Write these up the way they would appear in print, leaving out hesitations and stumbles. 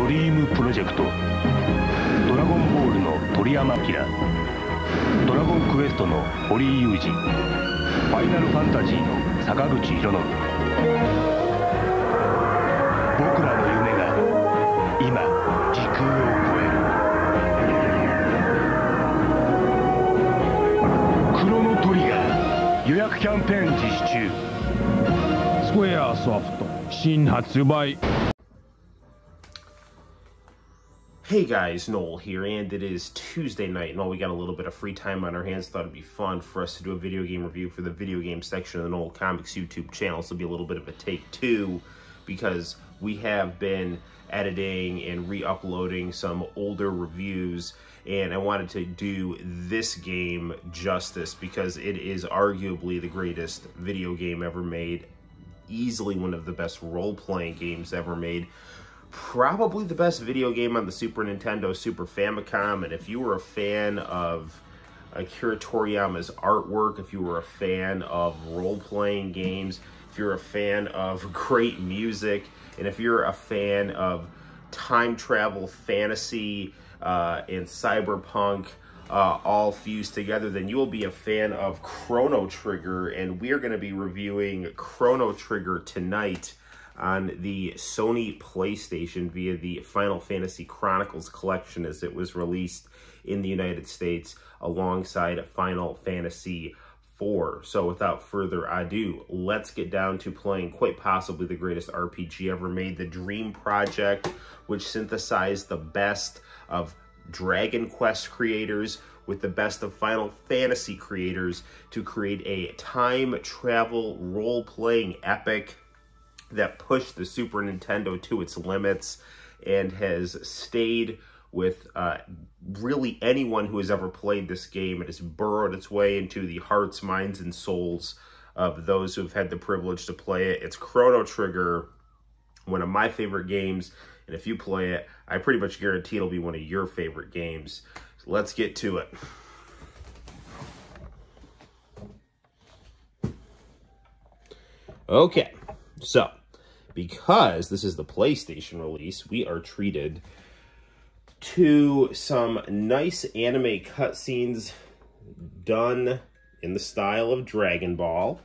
ドリームプロジェクト、ドラゴンボールの鳥山明、ドラゴンクエストの堀井雄二、ファイナルファンタジーの坂口裕信。僕らの夢が今時空を超える。クロノトリガー予約キャンペーン実施中。スクエアソフト新発売。 Hey guys, Noel here, and it is Tuesday night, and we got a little bit of free time on our hands. Thought it'd be fun for us to do a video game review for the video game section of the Noel Comics YouTube channel. So it'll be a little bit of a take two, because we have been editing and re-uploading some older reviews, and I wanted to do this game justice because it is arguably the greatest video game ever made, easily one of the best role-playing games ever made. Probably the best video game on the Super Nintendo, Super Famicom, and if you were a fan of Akira Toriyama's artwork, if you were a fan of role-playing games, if you're a fan of great music, and if you're a fan of time travel, fantasy, and cyberpunk, all fused together, then you will be a fan of Chrono Trigger, and we are going to be reviewing Chrono Trigger tonight on the Sony PlayStation via the Final Fantasy Chronicles collection as it was released in the United States alongside Final Fantasy IV. So without further ado, let's get down to playing quite possibly the greatest RPG ever made, the Dream Project, which synthesized the best of Dragon Quest creators with the best of Final Fantasy creators to create a time travel role-playing epic that pushed the Super Nintendo to its limits and has stayed with really anyone who has ever played this game. It has burrowed its way into the hearts, minds, and souls of those who have had the privilege to play it. It's Chrono Trigger, one of my favorite games, and if you play it, I pretty much guarantee it'll be one of your favorite games. So let's get to it. Okay, so because this is the PlayStation release, we are treated to some nice anime cutscenes done in the style of Dragon Ball.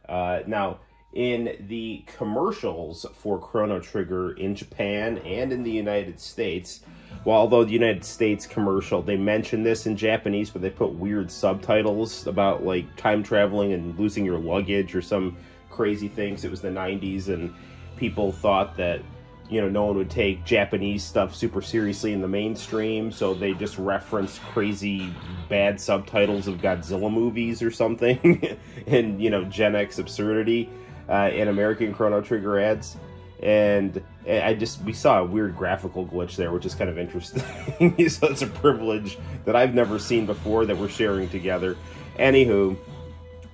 Now, in the commercials for Chrono Trigger in Japan and in the United States, well, although the United States commercial, they mention this in Japanese, but they put weird subtitles about, like, time traveling and losing your luggage or some crazy things. It was the 90s, and people thought that, you know, no one would take Japanese stuff super seriously in the mainstream, so they just referenced crazy bad subtitles of Godzilla movies or something and, you know, Gen X absurdity in American Chrono Trigger ads. And we saw a weird graphical glitch there, which is kind of interesting. So it's a privilege that I've never seen before that we're sharing together. Anywho,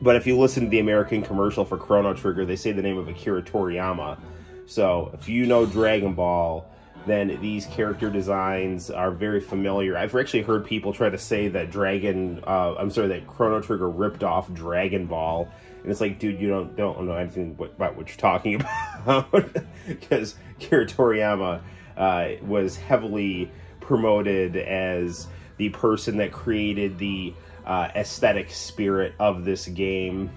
but if you listen to the American commercial for Chrono Trigger, they say the name of Akira Toriyama. So if you know Dragon Ball, then these character designs are very familiar. I've actually heard people try to say that that Chrono Trigger ripped off Dragon Ball. And it's like, dude, you don't know anything about what you're talking about. Because Akira Toriyama was heavily promoted as the person that created the aesthetic spirit of this game.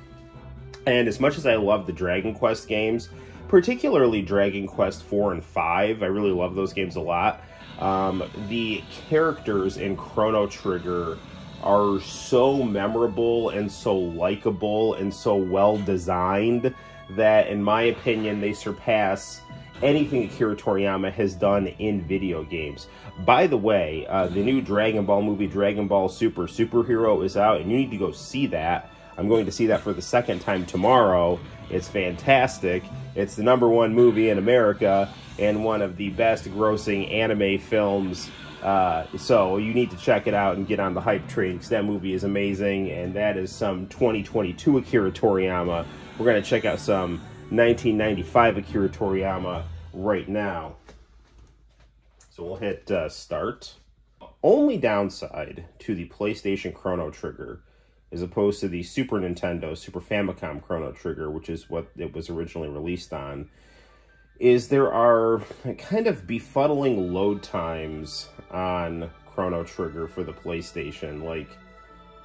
And as much as I love the Dragon Quest games, particularly Dragon Quest 4 and 5, I really love those games a lot. The characters in Chrono Trigger are so memorable and so likable and so well designed that, in my opinion, they surpass anything Akira Toriyama has done in video games. By the way, the new Dragon Ball movie, Dragon Ball Super Superhero, is out, and you need to go see that. I'm going to see that for the second time tomorrow. It's fantastic. It's the #1 movie in America and one of the best grossing anime films. So you need to check it out and get on the hype train, because that movie is amazing, and that is some 2022 Akira Toriyama. We're going to check out some 1995 Akira Toriyama right now. So we'll hit start. Only downside to the PlayStation Chrono Trigger, as opposed to the Super Nintendo, Super Famicom Chrono Trigger, which is what it was originally released on, is there are kind of befuddling load times on Chrono Trigger for the PlayStation. Like,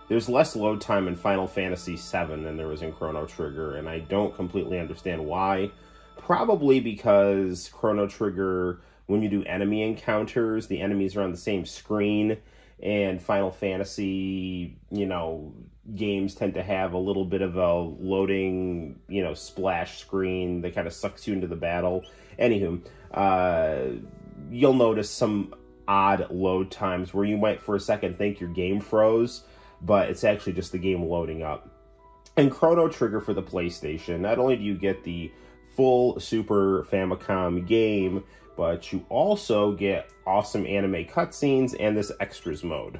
there's less load time in Final Fantasy VII than there was in Chrono Trigger, and I don't completely understand why. Probably because Chrono Trigger, when you do enemy encounters, the enemies are on the same screen, and Final Fantasy, you know, games tend to have a little bit of a loading, you know, splash screen that kind of sucks you into the battle. Anywho, you'll notice some odd load times where you might for a second think your game froze, but it's actually just the game loading up. In Chrono Trigger for the PlayStation, not only do you get the full Super Famicom game, but you also get awesome anime cutscenes and this extras mode.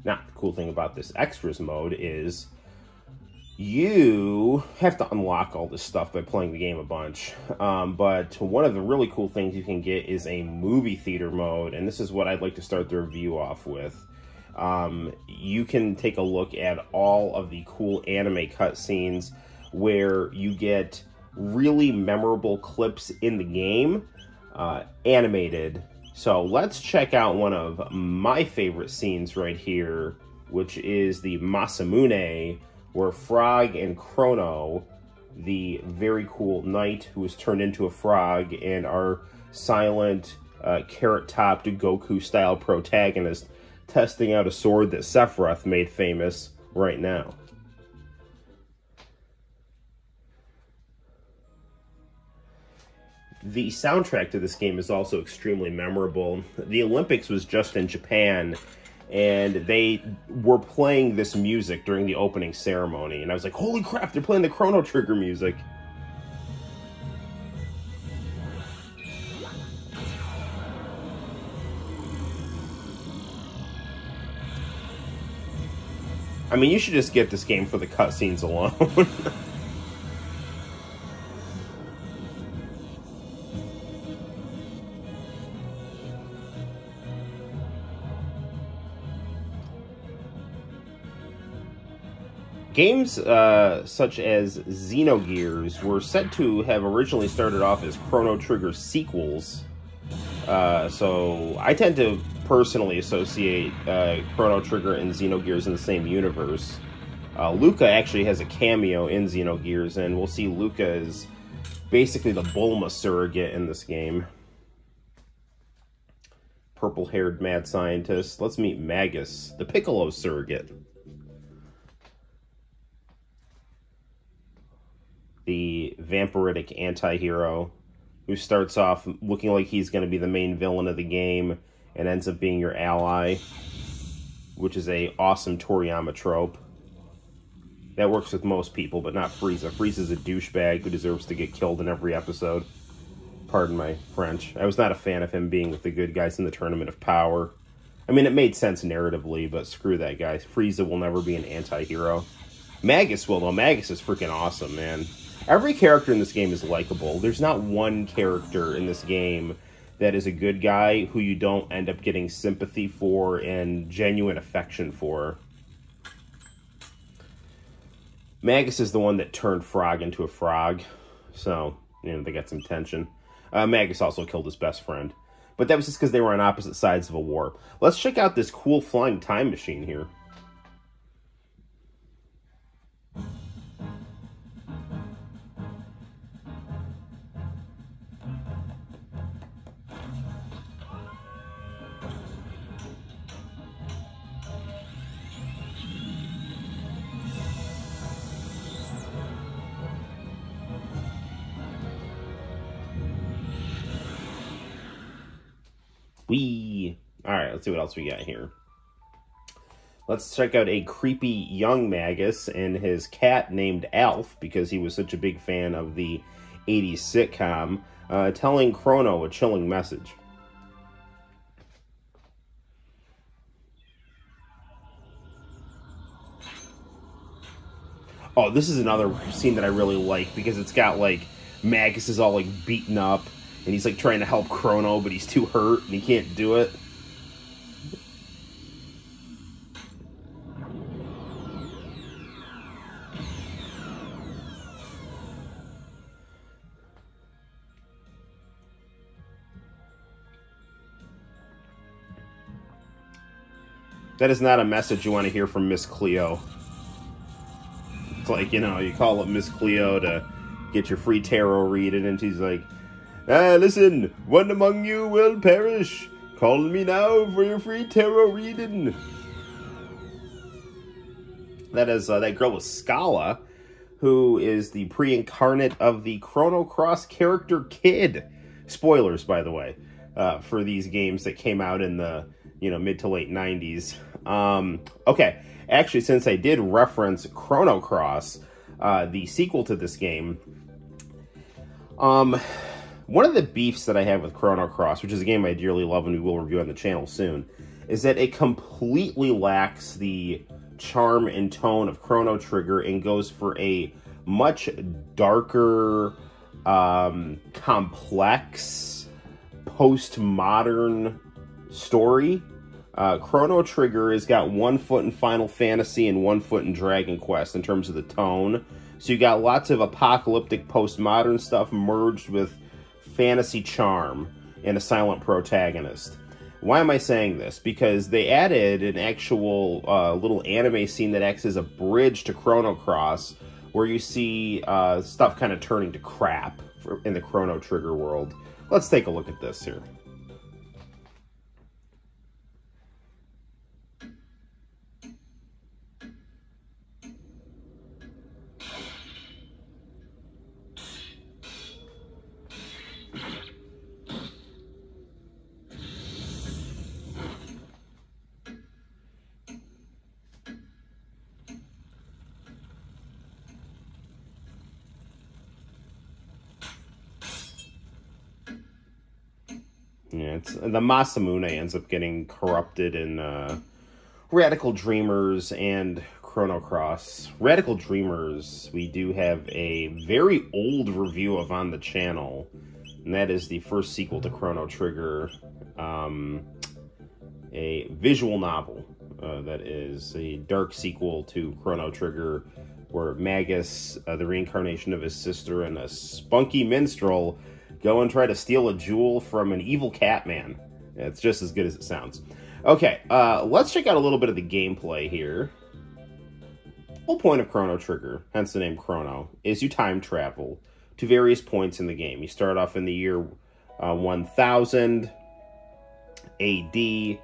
Now, the cool thing about this extras mode is you have to unlock all this stuff by playing the game a bunch. But one of the really cool things you can get is a movie theater mode, and this is what I'd like to start the review off with. You can take a look at all of the cool anime cutscenes where you get really memorable clips in the game, animated. So let's check out one of my favorite scenes right here, which is the Masamune, where Frog and Chrono, the very cool knight who was turned into a frog, and our silent, carrot-topped Goku-style protagonist, testing out a sword that Sephiroth made famous right now. The soundtrack to this game is also extremely memorable. The Olympics was just in Japan, and they were playing this music during the opening ceremony, and I was like, holy crap, they're playing the Chrono Trigger music. I mean, you should just get this game for the cutscenes alone. Games such as Xenogears were said to have originally started off as Chrono Trigger sequels. So I tend to personally associate Chrono Trigger and Xenogears in the same universe. Luca actually has a cameo in Xenogears, and we'll see Luca as basically the Bulma surrogate in this game. Purple-haired mad scientist. Let's meet Magus, the Piccolo surrogate. The vampiric anti-hero who starts off looking like he's going to be the main villain of the game and ends up being your ally, which is a awesome Toriyama trope. That works with most people, but not Frieza. Frieza's a douchebag who deserves to get killed in every episode. Pardon my French. I was not a fan of him being with the good guys in the Tournament of Power. I mean, it made sense narratively, but screw that guy. Frieza will never be an anti-hero. Magus will, though. Magus is freaking awesome, man. Every character in this game is likable. There's not one character in this game that is a good guy who you don't end up getting sympathy for and genuine affection for. Magus is the one that turned Frog into a frog. So, you know, they got some tension. Magus also killed his best friend. But that was just because they were on opposite sides of a war. Let's check out this cool flying time machine here. Alright, let's see what else we got here. Let's check out a creepy young Magus and his cat named Alf, because he was such a big fan of the 80s sitcom, telling Chrono a chilling message. Oh, this is another scene that I really like, because it's got, like, Magus is all, like, beaten up, and he's, like, trying to help Chrono, but he's too hurt, and he can't do it. That is not a message you want to hear from Miss Cleo. It's like, you know, you call up Miss Cleo to get your free tarot reading, and she's like, listen, one among you will perish. Call me now for your free tarot reading. That is, that girl was Scala, who is the pre-incarnate of the Chrono Cross character Kid. Spoilers, by the way, for these games that came out in the, you know, mid to late 90s. Okay, actually, since I did reference Chrono Cross, the sequel to this game, one of the beefs that I have with Chrono Cross, which is a game I dearly love and we will review on the channel soon, is that it completely lacks the charm and tone of Chrono Trigger and goes for a much darker, complex, postmodern story. Chrono Trigger has got 1 foot in Final Fantasy and 1 foot in Dragon Quest in terms of the tone. So you got lots of apocalyptic postmodern stuff merged with fantasy charm and a silent protagonist. Why am I saying this? Because they added an actual little anime scene that acts as a bridge to Chrono Cross, where you see stuff kind of turning to crap in the Chrono Trigger world. Let's take a look at this here. Yeah, the Masamune ends up getting corrupted in Radical Dreamers and Chrono Cross. Radical Dreamers, we do have a very old review of on the channel, and that is the first sequel to Chrono Trigger, a visual novel that is a dark sequel to Chrono Trigger, where Magus, the reincarnation of his sister, and a spunky minstrel go and try to steal a jewel from an evil cat man. It's just as good as it sounds. Okay, let's check out a little bit of the gameplay here. The whole point of Chrono Trigger, hence the name Chrono, is you time travel to various points in the game. You start off in the year 1000 AD. You're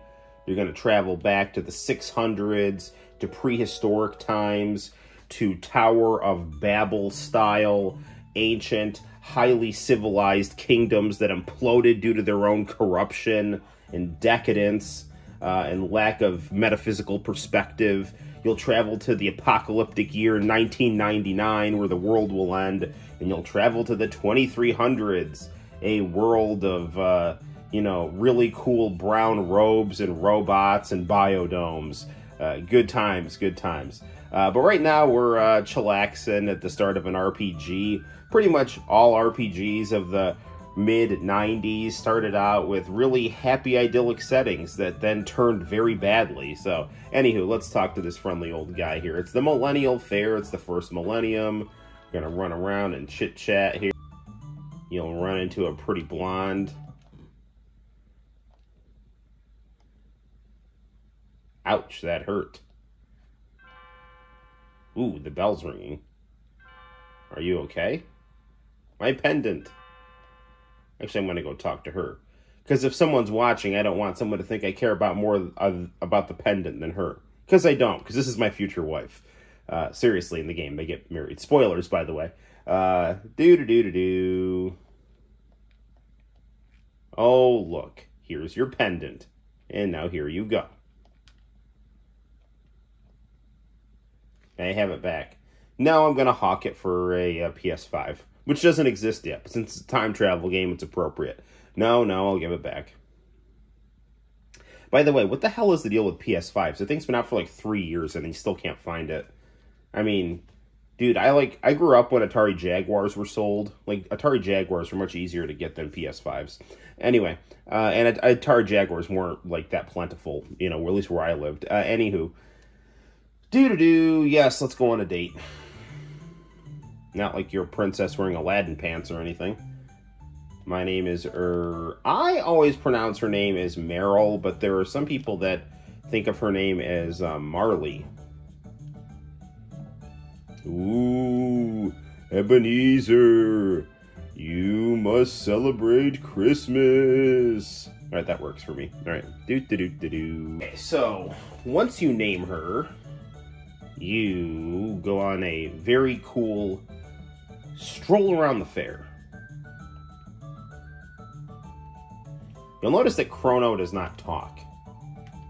going to travel back to the 600s, to prehistoric times, to Tower of Babel style, ancient, highly civilized kingdoms that imploded due to their own corruption and decadence and lack of metaphysical perspective. You'll travel to the apocalyptic year 1999, where the world will end, and you'll travel to the 2300s, a world of, you know, really cool brown robes and robots and biodomes. Good times, good times. But right now we're chillaxing at the start of an RPG. Pretty much all RPGs of the mid-90s started out with really happy, idyllic settings that then turned very badly. So, anywho, let's talk to this friendly old guy here. It's the Millennial Fair. It's the first millennium. We're gonna run around and chit-chat here. You'll run into a pretty blonde. Ouch, that hurt. Ooh, the bell's ringing. Are you okay? My pendant. Actually, I'm going to go talk to her. Because if someone's watching, I don't want someone to think I care about more about the pendant than her. Because I don't, because this is my future wife. Seriously, in the game, they get married. Spoilers, by the way. Do-do-do-do-do. Oh, look. Here's your pendant. And now here you go. I have it back. Now I'm going to hawk it for a PS5. Which doesn't exist yet, but since it's a time travel game, it's appropriate. No, I'll give it back. By the way, what the hell is the deal with PS5s? The thing's been out for like 3 years and you still can't find it. I mean, dude, I grew up when Atari Jaguars were sold. Like, Atari Jaguars were much easier to get than PS5s. Anyway, and Atari Jaguars weren't like that plentiful, you know, at least where I lived. Anywho, yes, let's go on a date. Not like you're a princess wearing Aladdin pants or anything. My name is I always pronounce her name as Meryl, but there are some people that think of her name as Marley. Ooh, Ebenezer, you must celebrate Christmas. All right, that works for me. All right, Okay, so once you name her, you go on a very cool stroll around the fair. You'll notice that Chrono does not talk.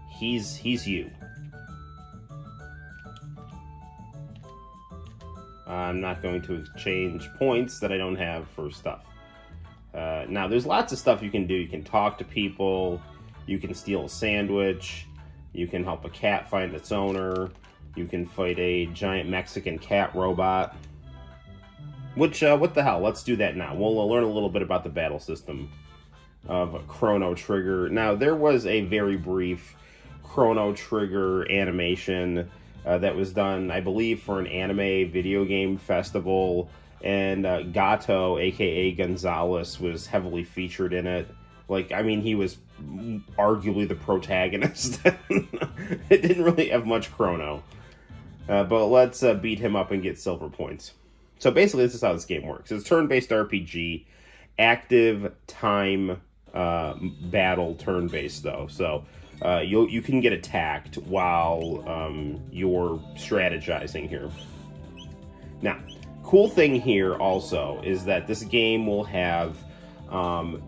He's you. I'm not going to exchange points that I don't have for stuff. Now, there's lots of stuff you can do. You can talk to people. You can steal a sandwich. You can help a cat find its owner. You can fight a giant Mexican cat robot. Which, what the hell? Let's do that now. We'll learn a little bit about the battle system of Chrono Trigger. Now, there was a very brief Chrono Trigger animation that was done, I believe, for an anime video game festival, and Gato, aka Gonzalez, was heavily featured in it. Like, I mean, he was arguably the protagonist. It didn't really have much Chrono. But let's beat him up and get silver points. So basically, this is how this game works. It's a turn-based RPG, active time battle turn-based, though. So you can get attacked while you're strategizing here. Now, cool thing here also is that this game will have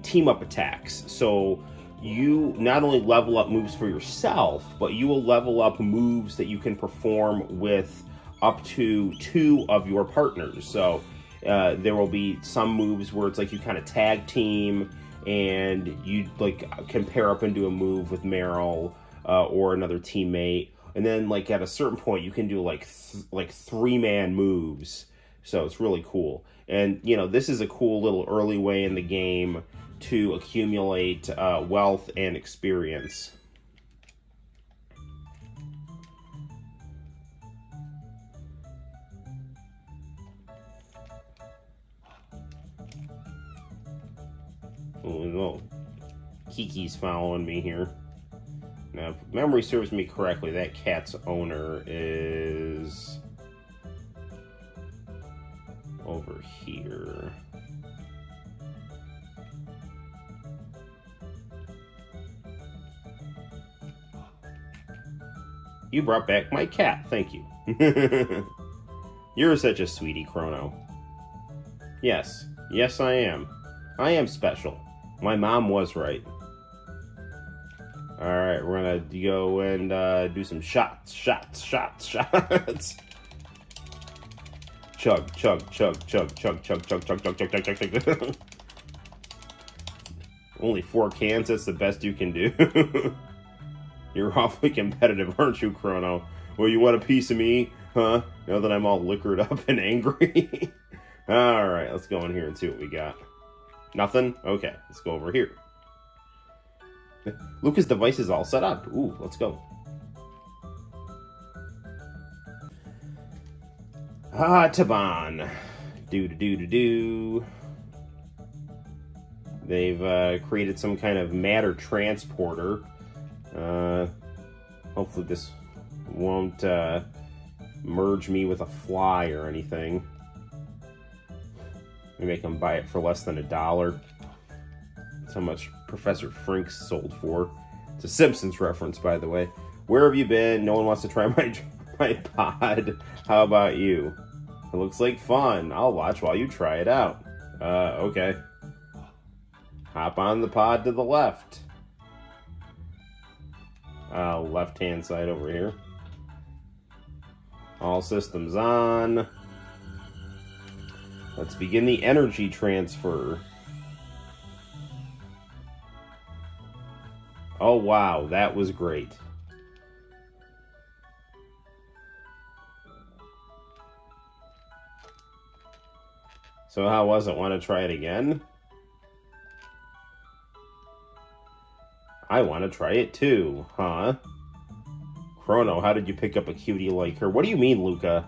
team-up attacks. So you not only level up moves for yourself, but you will level up moves that you can perform with up to 2 of your partners. So there will be some moves where it's like you kind of tag team, and you like can pair up and do a move with Meryl or another teammate, and then like at a certain point you can do like 3-man moves. So it's really cool. And you know, this is a cool little early way in the game to accumulate wealth and experience. Oh, Kiki's following me here. Now, if memory serves me correctly, that cat's owner is over here. You brought back my cat, thank you. You're such a sweetie, Chrono. Yes, yes I am. I am special. My mom was right. Alright, we're gonna go and do some shots. Chug, chug, chug, chug, chug, chug, chug, chug, chug, chug, chug, chug, chug. Only 4 cans, that's the best you can do. You're awfully competitive, aren't you, Chrono? Well, you want a piece of me, huh? Now that I'm all liquored up and angry. Alright, let's go in here and see what we got. Nothing? Okay, let's go over here. Lucas' device is all set up. Ooh, let's go. Ah, Taban. Do. They've created some kind of matter transporter. Hopefully this won't merge me with a fly or anything. Maybe I can buy it for less than $1. That's how much Professor Frink's sold for. It's a Simpsons reference, by the way. Where have you been? No one wants to try my pod. How about you? It looks like fun. I'll watch while you try it out. Okay. Hop on the pod to the left. Left-hand side over here. All systems on. Let's begin the energy transfer. Oh, wow, that was great. So how was it? Want to try it again? I want to try it too, huh? Chrono, how did you pick up a cutie like her? What do you mean, Luca?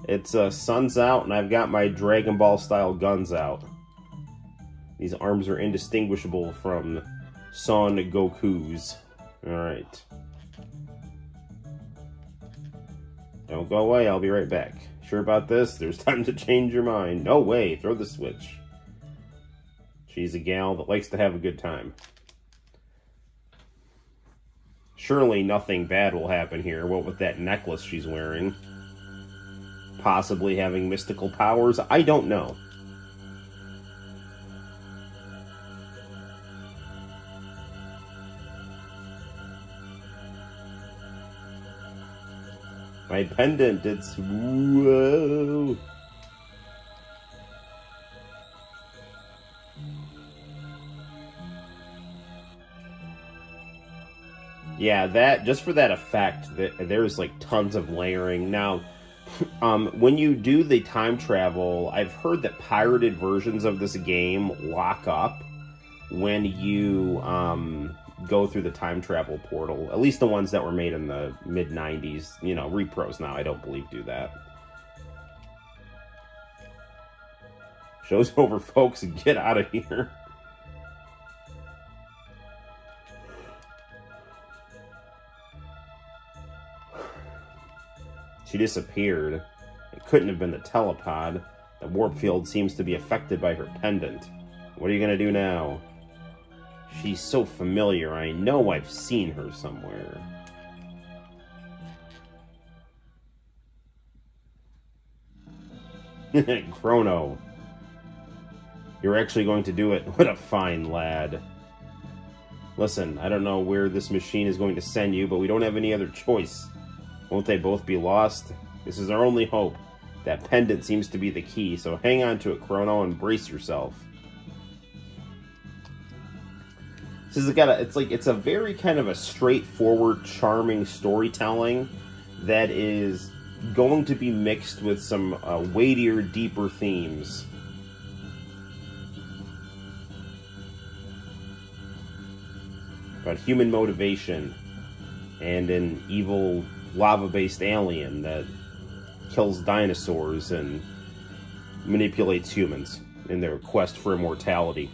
It's sun's out and I've got my Dragon Ball style guns out. These arms are indistinguishable from Son Goku's. Alright. Don't go away, I'll be right back. Sure about this? There's time to change your mind. No way, throw the switch. She's a gal that likes to have a good time. Surely nothing bad will happen here. What with that necklace she's wearing? Possibly having mystical powers? I don't know. My pendant, it's... Whoa! Yeah, that, just for that effect, there's like tons of layering. Now, when you do the time travel, I've heard that pirated versions of this game lock up when you go through the time travel portal. At least the ones that were made in the mid-90s. You know, repros now, I don't believe, do that. Show's over, folks. Get out of here. She disappeared. It couldn't have been the telepod. The warp field seems to be affected by her pendant. What are you gonna do now? She's so familiar. I know I've seen her somewhere. Chrono. You're actually going to do it. What a fine lad. Listen, I don't know where this machine is going to send you, but we don't have any other choice. Won't they both be lost? This is our only hope. That pendant seems to be the key, so hang on to it, Chrono, and brace yourself. This is it's a very kind of a straightforward, charming storytelling that is going to be mixed with some weightier, deeper themes. About human motivation and an evil lava-based alien that kills dinosaurs and manipulates humans in their quest for immortality.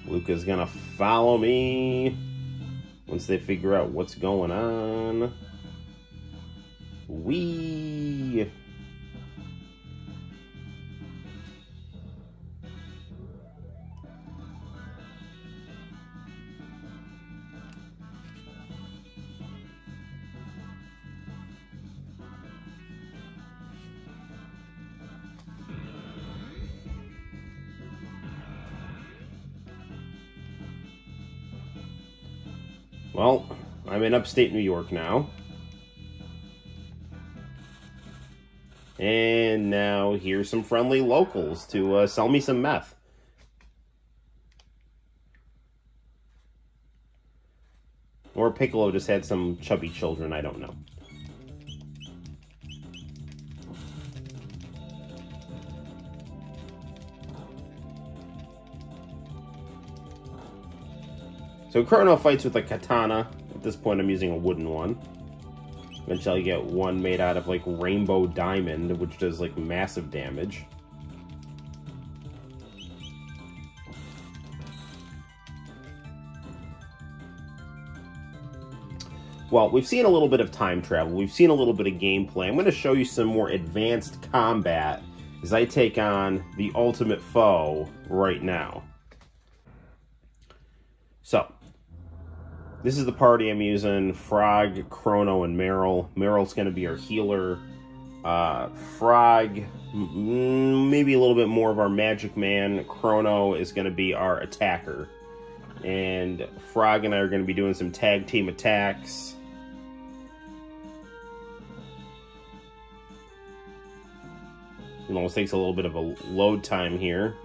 Luca's gonna follow me once they figure out what's going on. Whee! Well, I'm in upstate New York now. And now here's some friendly locals to sell me some meth. Or Piccolo just had some chubby children, I don't know. So Chrono fights with a katana. At this point I'm using a wooden one. Eventually I get one made out of like rainbow diamond, which does like massive damage. Well, we've seen a little bit of time travel. We've seen a little bit of gameplay. I'm going to show you some more advanced combat as I take on the ultimate foe right now. So, this is the party I'm using. Frog, Chrono, and Meryl. Meryl's going to be our healer. Frog, maybe a little bit more of our magic man. Chrono is going to be our attacker. And Frog and I are going to be doing some tag team attacks. It almost takes a little bit of a load time here,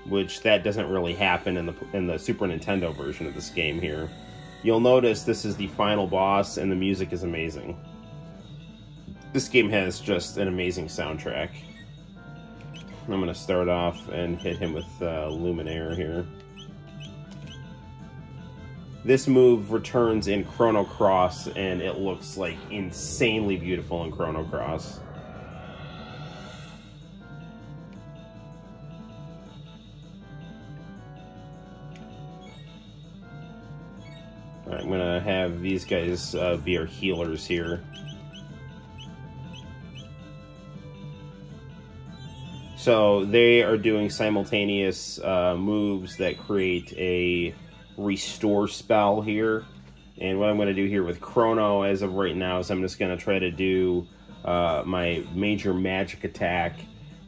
which that doesn't really happen in the Super Nintendo version of this game here. You'll notice this is the final boss, and the music is amazing. This game has just an amazing soundtrack. I'm going to start off and hit him with Luminaire here. This move returns in Chrono Cross, and it looks like insanely beautiful in Chrono Cross. All right, I'm gonna have these guys be our healers here. So they are doing simultaneous moves that create a restore spell here. And what I'm going to do here with Chrono as of right now is I'm just going to try to do my major magic attack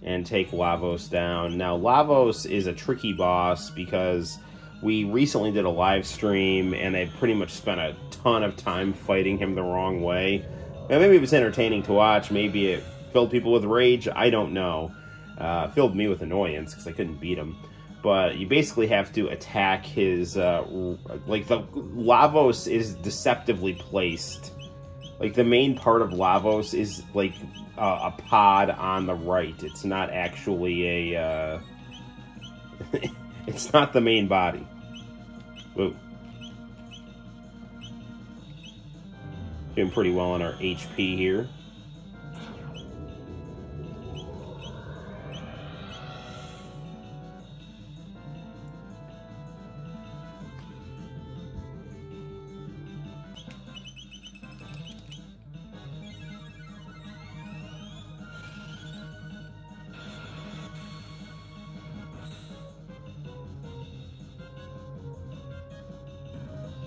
and take Lavos down. Now, Lavos is a tricky boss because we recently did a live stream and I pretty much spent a ton of time fighting him the wrong way. Now, maybe it was entertaining to watch. Maybe it filled people with rage. I don't know. Filled me with annoyance because I couldn't beat him. But you basically have to attack his, like, the Lavos is deceptively placed. Like, the main part of Lavos is, like, a pod on the right. It's not actually a, it's not the main body. Whoa. Doing pretty well on our HP here.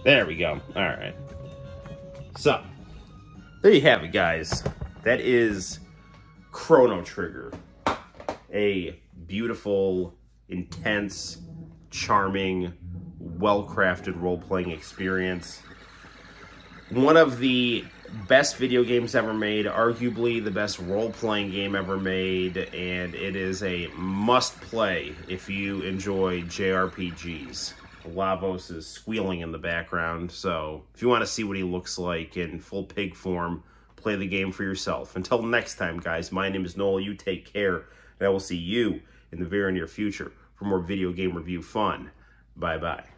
There we go. All right. So, there you have it, guys. That is Chrono Trigger. A beautiful, intense, charming, well-crafted role-playing experience. One of the best video games ever made, arguably the best role-playing game ever made, and it is a must-play if you enjoy JRPGs. Lavos is squealing in the background, so if you want to see what he looks like in full pig form, play the game for yourself. Until next time, guys, my name is Noel. You take care, and I will see you in the very near future for more video game review fun. Bye-bye.